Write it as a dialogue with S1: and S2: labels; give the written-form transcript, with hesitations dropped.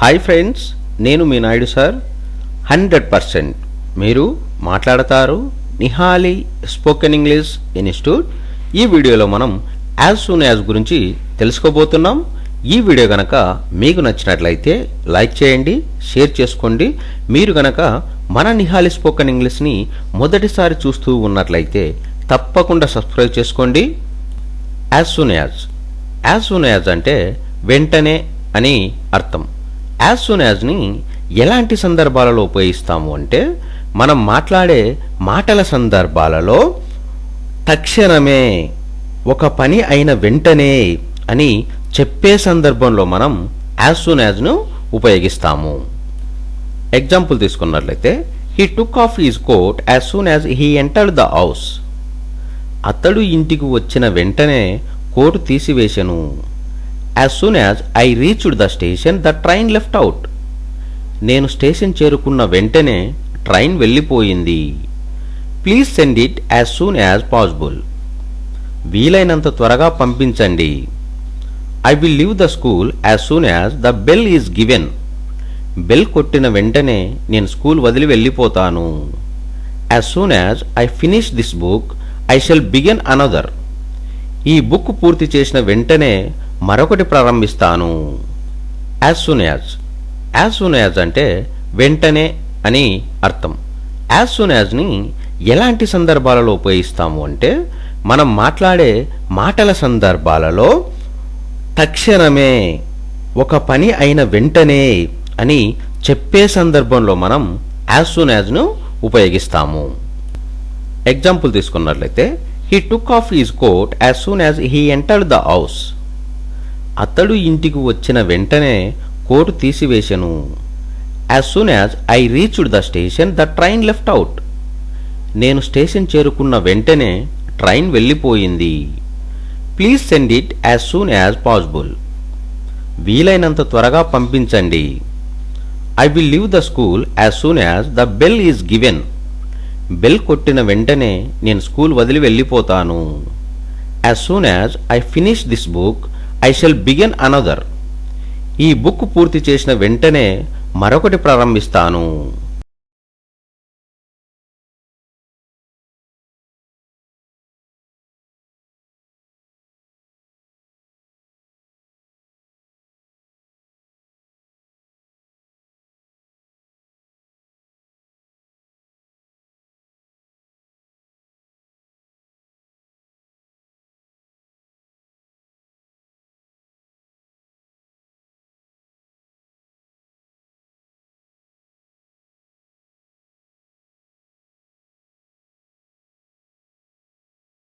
S1: Hi friends, నేను మీ Naidu sir. 100% మీరు మాట్లాడతారు నిహాలి స్పోకెన్ ఇంగ్లీష్ ఇన్స్టిట్యూట్. ఈ వీడియోలో మనం యాజ్ సూన్ యాజ్ గురించి తెలుసుకోబోతున్నాం. ఈ వీడియో గనక మీకు నచ్చినట్లయితే లైక్ చేయండి, షేర్ చేసుకోండి. మీరు గనక మన నిహాలి స్పోకెన్ ఇంగ్లీష్ని మొదటిసారి చూస్తూ ఉన్నట్లయితే తప్పకుండా సబ్స్క్రైబ్ చేసుకోండి. యాజ్ సూన్ యాజ్ అంటే వెంటనే అని అర్థం. యాజ్ సూన్ యాజ్ని ఎలాంటి సందర్భాలలో ఉపయోగిస్తాము అంటే, మనం మాట్లాడే మాటల సందర్భాలలో తక్షణమే, ఒక పని అయిన వెంటనే అని చెప్పే సందర్భంలో మనం యాజ్ సూన్ యాజ్ను ఉపయోగిస్తాము. ఎగ్జాంపుల్ తీసుకున్నట్లయితే, he took off his coat as soon as he entered the house. అతడు ఇంటికి వచ్చిన వెంటనే కోటు తీసివేశను. As soon as I reached the station the train left out. నేను స్టేషన్ చేరుకున్న వెంటనే ట్రైన్ వెళ్ళిపోయింది. Please send it as soon as possible. వీలైనంత త్వరగా పంపించండి. I will leave the school as soon as the bell is given. Bell కొట్టిన వెంటనే నేను స్కూల్ వదిలి వెళ్ళిపోతాను. As soon as I finish this book I shall begin another. ఈ book పూర్తి చేసిన వెంటనే మరొకటి ప్రారంభిస్తాను. యాజ్ సూన్ యాజ్ అంటే వెంటనే అని అర్థం. యాజ్ సూన్ యాజ్ని ఎలాంటి సందర్భాలలో ఉపయోగిస్తాము అంటే, మనం మాట్లాడే మాటల సందర్భాలలో తక్షణమే, ఒక పని అయిన వెంటనే అని చెప్పే సందర్భంలో మనం యాజ్ సూన్ యాజ్ను ఉపయోగిస్తాము. ఎగ్జాంపుల్ తీసుకున్నట్లయితే, he took off his coat as soon as he entered the house. అతడు ఇంటికి వచ్చిన వెంటనే కోటు తీసివేశను. As soon as I reached the station the train left out. నేను స్టేషన్ చేరుకున్న వెంటనే ట్రైన్ వెళ్ళిపోయింది. Please send it as soon as possible. వీలైనంత త్వరగా పంపించండి. I will leave the school as soon as the bell is given. Bell కొట్టిన వెంటనే నేను స్కూల్ వదిలి వెళ్ళిపోతాను. As soon as I finish this book I shall begin another. ఈ book పూర్తి చేసిన వెంటనే మరొకటి ప్రారంభిస్తాను.